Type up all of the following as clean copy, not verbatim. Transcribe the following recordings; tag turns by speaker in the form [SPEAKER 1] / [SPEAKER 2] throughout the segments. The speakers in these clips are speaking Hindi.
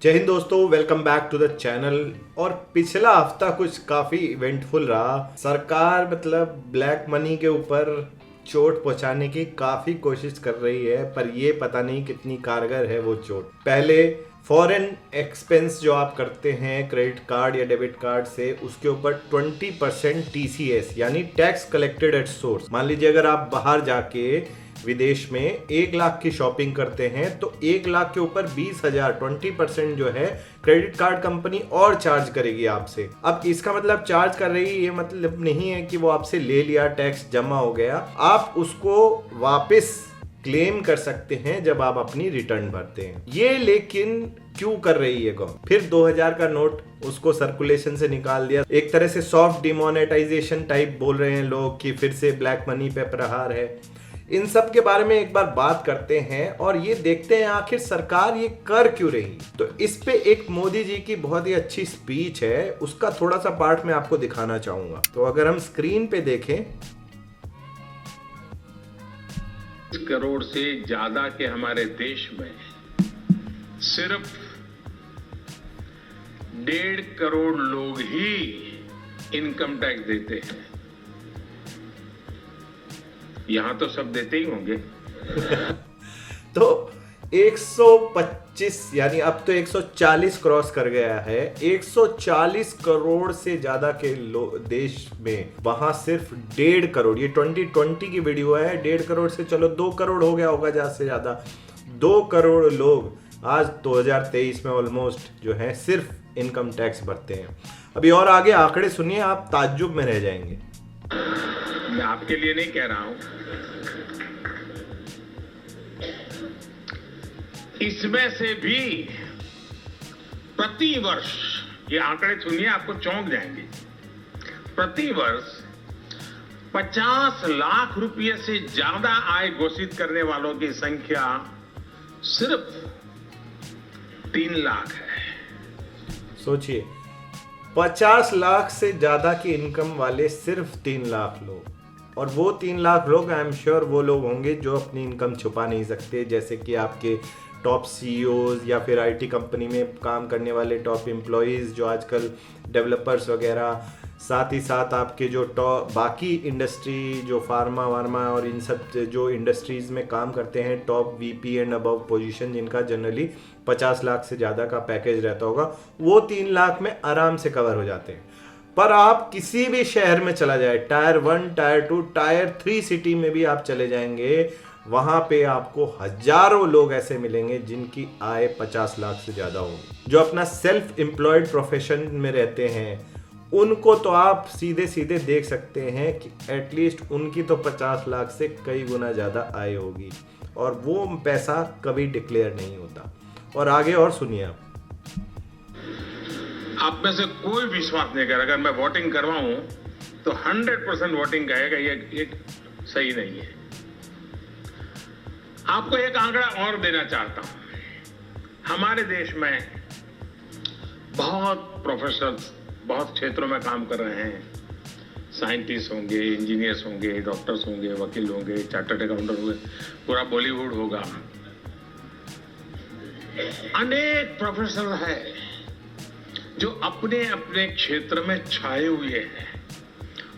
[SPEAKER 1] जय हिंद दोस्तों, welcome back to the channel. और पिछला हफ्ता कुछ काफी इवेंटफुल रहा। सरकार ब्लैक मनी के ऊपर चोट पहुंचाने की काफी कोशिश कर रही है, पर ये पता नहीं कितनी कारगर है वो चोट। पहले फॉरेन एक्सपेंस जो आप करते हैं क्रेडिट कार्ड या डेबिट कार्ड से, उसके ऊपर 20% TCS यानी टैक्स कलेक्टेड एट सोर्स। मान लीजिए अगर आप बाहर जाके विदेश में 1 लाख की शॉपिंग करते हैं तो 1 लाख के ऊपर 20,000 20% जो है क्रेडिट कार्ड कंपनी और चार्ज करेगी आपसे। अब इसका मतलब चार्ज कर रही है, ये मतलब नहीं है कि वो आपसे ले लिया, टैक्स जमा हो गया। आप उसको वापस क्लेम कर सकते हैं जब आप अपनी रिटर्न भरते हैं। ये लेकिन क्यों कर रही है गवर्नमेंट? फिर 2000 का नोट उसको सर्कुलेशन से निकाल दिया। एक तरह से सॉफ्ट डिमोनेटाइजेशन टाइप बोल रहे हैं लोग कि फिर से ब्लैक मनी पे प्रहार है। इन सब के बारे में एक बार बात करते हैं और ये देखते हैं आखिर सरकार ये कर क्यों रही। तो इस पे एक मोदी जी की बहुत ही अच्छी स्पीच है, उसका थोड़ा सा पार्ट मैं आपको दिखाना चाहूंगा। तो अगर हम स्क्रीन पे देखें,
[SPEAKER 2] करोड़ से ज्यादा के हमारे देश में सिर्फ 1.5 करोड़ लोग ही इनकम टैक्स देते हैं। यहां तो सब देते ही होंगे।
[SPEAKER 1] तो 125 यानी अब तो 140 क्रॉस कर गया है। 140 करोड़ से ज्यादा के देश में वहां सिर्फ 1.5 करोड़, ये 2020 की वीडियो है, 1.5 करोड़ से चलो 2 करोड़ हो गया होगा ज्यादा से ज्यादा। 2 करोड़ लोग आज 2023 में ऑलमोस्ट जो है सिर्फ इनकम टैक्स भरते हैं। अभी और आगे आंकड़े सुनिए, आप ताज्जुब में रह जाएंगे।
[SPEAKER 2] मैं आपके लिए नहीं कह रहा हूं, इसमें से भी प्रति वर्ष, ये आंकड़े सुनिए आपको चौंक जाएंगे, प्रति वर्ष 50 लाख रुपए से ज्यादा आय घोषित करने वालों की संख्या सिर्फ 3 लाख है।
[SPEAKER 1] सोचिए, 50 लाख से ज्यादा की इनकम वाले सिर्फ 3 लाख लोग। और वो 3 लाख लोग आई एम श्योर वो लोग होंगे जो अपनी इनकम छुपा नहीं सकते, जैसे कि आपके टॉप CEOs या फिर IT कंपनी में काम करने वाले टॉप एम्प्लॉयज़ जो आजकल डेवलपर्स वगैरह, साथ ही साथ आपके जो बाकी इंडस्ट्री जो फार्मा वार्मा और इन सब जो इंडस्ट्रीज़ में काम करते हैं, top VP and above position जिनका जनरली 50 लाख से ज़्यादा का पैकेज रहता होगा, वो 3 लाख में आराम से कवर हो जाते हैं। पर आप किसी भी शहर में चला जाए, टायर 1, टायर 2, टायर 3 सिटी में भी आप चले जाएंगे, वहां पे आपको हजारों लोग ऐसे मिलेंगे जिनकी आय 50 लाख से ज्यादा होगी। जो अपना सेल्फ एम्प्लॉयड प्रोफेशन में रहते हैं उनको तो आप सीधे सीधे देख सकते हैं कि एटलीस्ट उनकी तो 50 लाख से कई गुना ज्यादा आय होगी, और वो पैसा कभी डिक्लेयर नहीं होता। और आगे और सुनिए
[SPEAKER 2] आप में से कोई विश्वास नहीं करेगा, अगर मैं वोटिंग करवाऊं तो 100% वोटिंग कहेगा ये सही नहीं है। आपको एक आंकड़ा और देना चाहता हूं। हमारे देश में बहुत प्रोफेशनल्स बहुत क्षेत्रों में काम कर रहे हैं। साइंटिस्ट होंगे, इंजीनियर्स होंगे, डॉक्टर्स होंगे, वकील होंगे, चार्टर्ड अकाउंटेंट होंगे, पूरा बॉलीवुड होगा। अनेक प्रोफेशनल है जो अपने अपने क्षेत्र में छाए हुए हैं,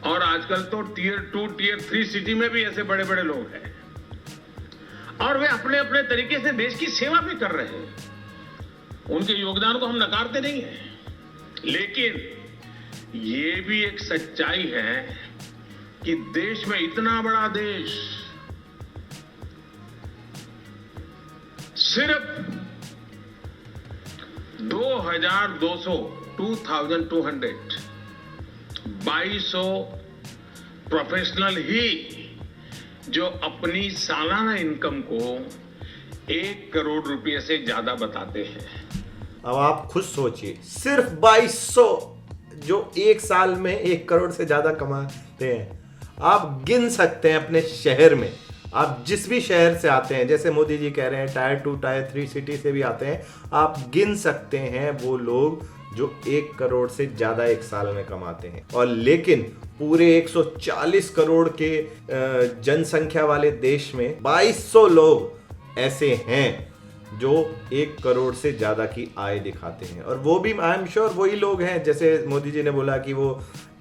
[SPEAKER 2] और आजकल तो टियर 2, टियर 3 सिटी में भी ऐसे बड़े बड़े लोग हैं, और वे अपने अपने तरीके से देश की सेवा भी कर रहे हैं। उनके योगदान को हम नकारते नहीं हैं, लेकिन ये भी एक सच्चाई है कि देश में, इतना बड़ा देश, सिर्फ 2200 प्रोफेशनल ही जो अपनी सालाना इनकम को 1 करोड़ रुपए से ज्यादा बताते हैं।
[SPEAKER 1] अब आप खुद सोचिए, सिर्फ 2200 जो एक साल में 1 करोड़ से ज्यादा कमाते हैं। आप गिन सकते हैं अपने शहर में, आप जिस भी शहर से आते हैं, जैसे मोदी जी कह रहे हैं टायर 2, टायर 3 सिटी से भी आते हैं, आप गिन सकते हैं वो लोग जो 1 करोड़ से ज्यादा एक साल में कमाते हैं। और लेकिन पूरे 140 करोड़ के जनसंख्या वाले देश में 2200 लोग ऐसे हैं जो 1 करोड़ से ज़्यादा की आय दिखाते हैं। और वो भी आई एम श्योर वही लोग हैं, जैसे मोदी जी ने बोला कि वो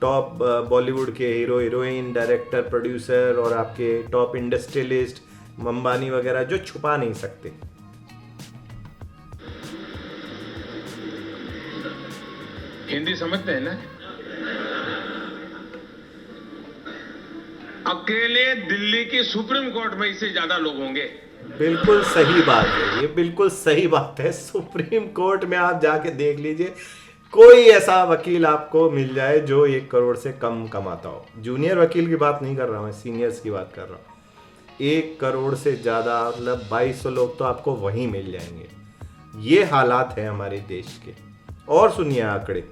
[SPEAKER 1] टॉप बॉलीवुड के हीरो हीरोइन, डायरेक्टर, प्रोड्यूसर और आपके टॉप इंडस्ट्रियलिस्ट अंबानी वगैरह, जो छुपा नहीं सकते।
[SPEAKER 2] हिंदी समझते हैं ना? अकेले दिल्ली की सुप्रीम कोर्ट में इससे ज्यादा लोग होंगे।
[SPEAKER 1] बिल्कुल सही बात है, ये बिल्कुल सही बात है। सुप्रीम कोर्ट में आप जाके देख लीजिए, कोई ऐसा वकील आपको मिल जाए जो 1 करोड़ से कम कमाता हो। जूनियर वकील की बात नहीं कर रहा हूँ, सीनियर्स की बात कर रहा हूँ। 1 करोड़ से ज़्यादा मतलब 2200 लोग तो आपको वहीं मिल जाएंगे। ये हालात है हमारे देश के। और सुनिए आंकड़े।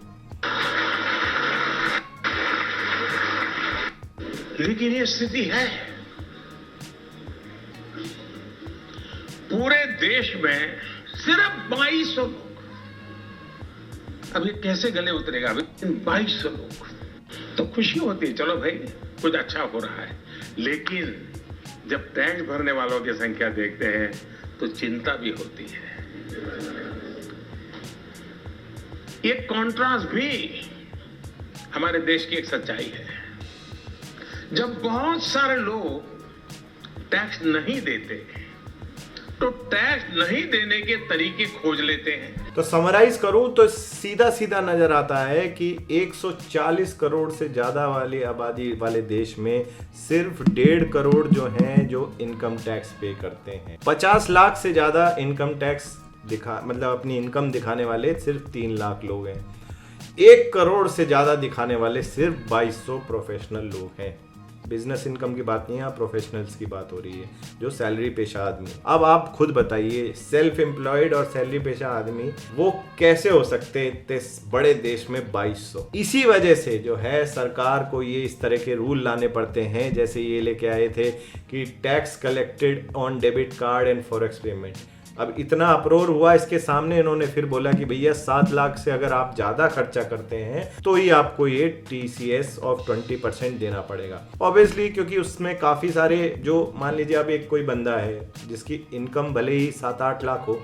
[SPEAKER 2] लेकिन ये स्थिति है पूरे देश में सिर्फ 2200 लोग। अब ये कैसे गले उतरेगा? अभी 2200 लोग तो खुशी होती है, चलो भाई कुछ अच्छा हो रहा है। लेकिन जब टैक्स भरने वालों की संख्या देखते हैं तो चिंता भी होती है। ये कॉन्ट्रास्ट भी हमारे देश की एक सच्चाई है। जब बहुत सारे लोग टैक्स नहीं देते तो टैक्स नहीं देने के तरीके खोज लेते हैं।
[SPEAKER 1] तो समराइज करूं तो सीधा सीधा नजर आता है कि 140 करोड़ से ज्यादा वाली आबादी वाले देश में सिर्फ 1.5 करोड़ जो हैं जो इनकम टैक्स पे करते हैं। 50 लाख से ज्यादा इनकम टैक्स मतलब अपनी इनकम दिखाने वाले सिर्फ 3 लाख लोग हैं। 1 करोड़ से ज्यादा दिखाने वाले सिर्फ 2200 प्रोफेशनल लोग हैं। बिजनेस इनकम की बात नहीं है, प्रोफेशनल्स की बात हो रही है, जो सैलरी पेशा आदमी। अब आप खुद बताइए, सेल्फ एम्प्लॉयड और सैलरी पेशा आदमी वो कैसे हो सकते हैं इतने बड़े देश में 2200? इसी वजह से जो है सरकार को ये इस तरह के रूल लाने पड़ते हैं, जैसे ये लेके आए थे कि tax collected on debit card and forex payment. अब इतना अप्रोर हुआ इसके सामने, इन्होंने फिर बोला कि भैया 7 लाख से अगर आप ज़्यादा खर्चा करते हैं तो ही आपको ये TCS ऑफ 20% देना पड़ेगा। ऑब्वियसली क्योंकि उसमें काफ़ी सारे जो मान लीजिए अब एक कोई बंदा है जिसकी इनकम भले ही 7-8 लाख हो,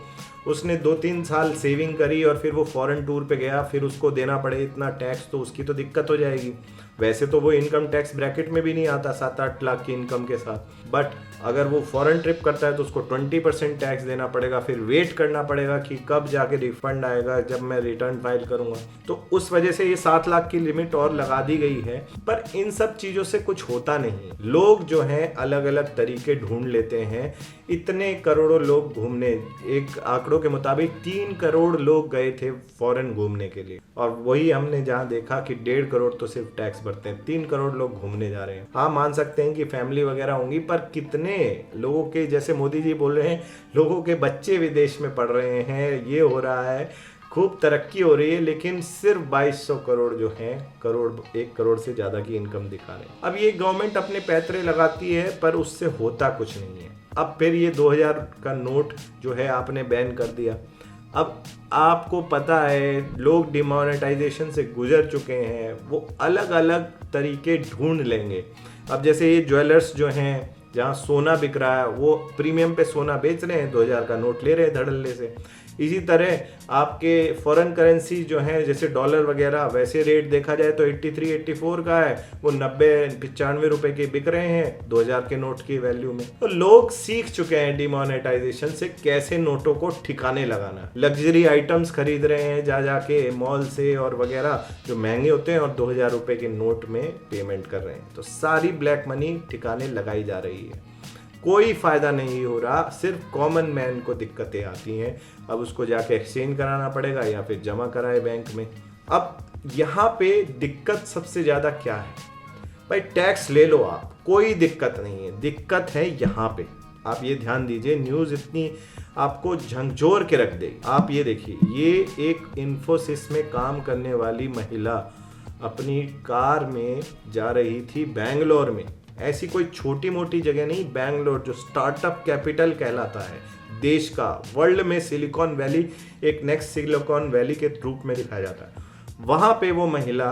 [SPEAKER 1] उसने 2-3 साल सेविंग करी और फिर वो फॉरेन टूर पे गया, फिर उसको देना पड़े इतना टैक्स, तो उसकी तो दिक्कत हो जाएगी। वैसे तो वो इनकम टैक्स ब्रैकेट में भी नहीं आता 7-8 लाख की इनकम के साथ, बट अगर वो फॉरेन ट्रिप करता है तो उसको 20% टैक्स देना पड़ेगा। फिर वेट करना पड़ेगा कि कब जाके रिफंड आएगा जब मैं रिटर्न फाइल करूंगा। तो उस वजह से ये 7 लाख की लिमिट और लगा दी गई है। पर इन सब चीज़ों से कुछ होता नहीं। लोग जो हैं अलग अलग तरीके ढूंढ लेते हैं। इतने करोड़ों लोग घूमने, एक आंकड़ों के मुताबिक 3 करोड़ लोग गए थे फॉरेन घूमने के लिए, और वही हमने जहाँ देखा कि 1.5 करोड़ तो सिर्फ टैक्स भरते हैं, 3 करोड़ लोग घूमने जा रहे हैं। हाँ, मान सकते हैं कि फैमिली वगैरह होंगी, पर कितने लोगों के, जैसे मोदी जी बोल रहे हैं, लोगों के बच्चे विदेश में पढ़ रहे हैं, ये हो रहा है, खूब तरक्की हो रही है, लेकिन सिर्फ 2200 करोड़ जो हैं 1 करोड़ से ज़्यादा की इनकम दिखा रहे हैं। अब ये गवर्नमेंट अपने पैतरे लगाती है पर उससे होता कुछ नहीं है। अब फिर ये 2000 का नोट जो है आपने बैन कर दिया। अब आपको पता है लोग डिमोनेटाइजेशन से गुजर चुके हैं, वो अलग अलग तरीके ढूंढ लेंगे। अब जैसे ये ज्वेलर्स जो हैं जहाँ सोना बिक रहा है वो प्रीमियम पे सोना बेच रहे हैं, 2000 का नोट ले रहे हैं धड़ल्ले से। इसी तरह आपके फॉरेन करेंसी जो है जैसे डॉलर वगैरह, वैसे रेट देखा जाए तो 83-84 का है, वो 90-95 रुपए के बिक रहे हैं 2000 के नोट की वैल्यू में। तो लोग सीख चुके हैं डिमोनेटाइजेशन से कैसे नोटों को ठिकाने लगाना। लग्जरी आइटम्स खरीद रहे हैं जा जाके मॉल से और वगैरह जो महंगे होते हैं, और 2000 रुपए के नोट में पेमेंट कर रहे हैं। तो सारी ब्लैक मनी ठिकाने लगाई जा रही है, कोई फायदा नहीं हो रहा, सिर्फ कॉमन मैन को दिक्कतें आती हैं। अब उसको जाके एक्सचेंज कराना पड़ेगा या फिर जमा कराए बैंक में। अब यहाँ पे दिक्कत सबसे ज़्यादा क्या है भाई? टैक्स ले लो आप, कोई दिक्कत नहीं है, दिक्कत है यहाँ पे। आप ये ध्यान दीजिए, न्यूज़ इतनी आपको झंझोर के रख देगी। आप ये देखिए, ये एक इन्फोसिस में काम करने वाली महिला अपनी कार में जा रही थी बेंगलोर में। ऐसी कोई छोटी मोटी जगह नहीं, बेंगलोर जो स्टार्टअप कैपिटल कहलाता है देश का, वर्ल्ड में सिलिकॉन वैली एक नेक्स्ट सिलिकॉन वैली के रूप में दिखाया जाता है। वहाँ पे वो महिला,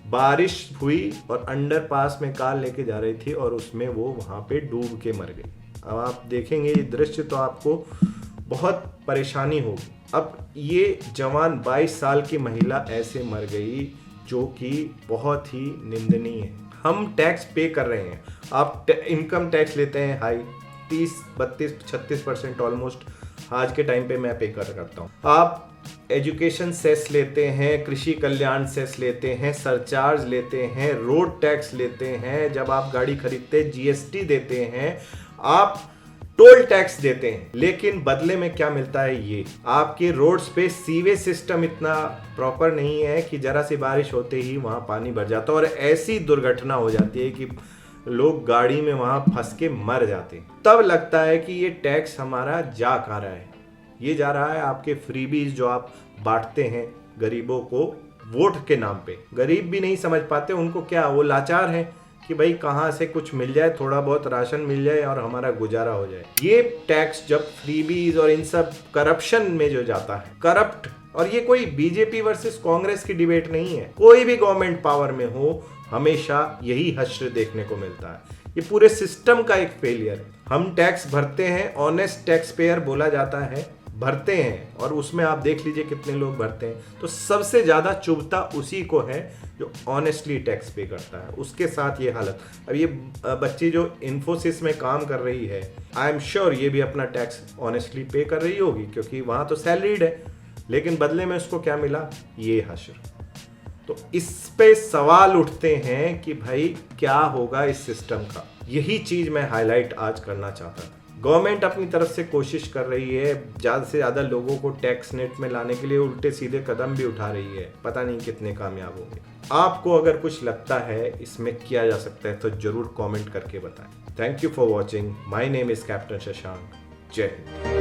[SPEAKER 1] बारिश हुई और अंडरपास में कार लेके जा रही थी और उसमें वो वहाँ पे डूब के मर गई। अब आप देखेंगे ये दृश्य तो आपको बहुत परेशानी होगी। अब ये जवान 22 साल की महिला ऐसे मर गई जो कि बहुत ही निंदनीय है। हम टैक्स पे कर रहे हैं, आप इनकम टैक्स लेते हैं हाई 30, 32, 36% ऑलमोस्ट आज के टाइम पे मैं पे करता हूँ। आप एजुकेशन सेस लेते हैं, कृषि कल्याण सेस लेते हैं, सरचार्ज लेते हैं, रोड टैक्स लेते हैं, जब आप गाड़ी खरीदते हैं जीएसटी देते हैं, आप टोल टैक्स देते हैं, लेकिन बदले में क्या मिलता है? ये आपके रोड्स पे सीवेज सिस्टम इतना प्रॉपर नहीं है कि जरा सी बारिश होते ही वहां पानी भर जाता है और ऐसी दुर्घटना हो जाती है कि लोग गाड़ी में वहां फंस के मर जाते हैं। तब लगता है कि ये टैक्स हमारा जा कहाँ रहा है? ये जा रहा है आपके फ्रीबीज जो आप बांटते हैं गरीबों को वोट के नाम पे। गरीब भी नहीं समझ पाते, उनको क्या, वो लाचार हैं कि भाई कहाँ से कुछ मिल जाए, थोड़ा बहुत राशन मिल जाए और हमारा गुजारा हो जाए। ये टैक्स जब फ्रीबीज और इन सब करप्शन में जो जाता है, करप्ट, और ये कोई बीजेपी वर्सेस कांग्रेस की डिबेट नहीं है, कोई भी गवर्नमेंट पावर में हो हमेशा यही हश्र देखने को मिलता है। ये पूरे सिस्टम का एक फेलियर है। हम टैक्स भरते हैं, ऑनेस्ट टैक्स पेयर बोला जाता है, भरते हैं, और उसमें आप देख लीजिए कितने लोग भरते हैं, तो सबसे ज्यादा चुभता उसी को है जो ऑनेस्टली टैक्स पे करता है। उसके साथ ये हालत। अब ये बच्ची जो इन्फोसिस में काम कर रही है, आई एम श्योर ये भी अपना टैक्स ऑनेस्टली पे कर रही होगी क्योंकि वहां तो सैलरीड है, लेकिन बदले में उसको क्या मिला? ये हश्र। तो इस पे सवाल उठते हैं कि भाई क्या होगा इस सिस्टम का। यही चीज मैं हाईलाइट आज करना चाहता था। गवर्नमेंट अपनी तरफ से कोशिश कर रही है ज़्यादा से ज़्यादा लोगों को टैक्स नेट में लाने के लिए, उल्टे सीधे कदम भी उठा रही है, पता नहीं कितने कामयाब होंगे। आपको अगर कुछ लगता है इसमें किया जा सकता है तो जरूर कमेंट करके बताएं। Thank you for watching. My name is captain Shashank. जय हिंद।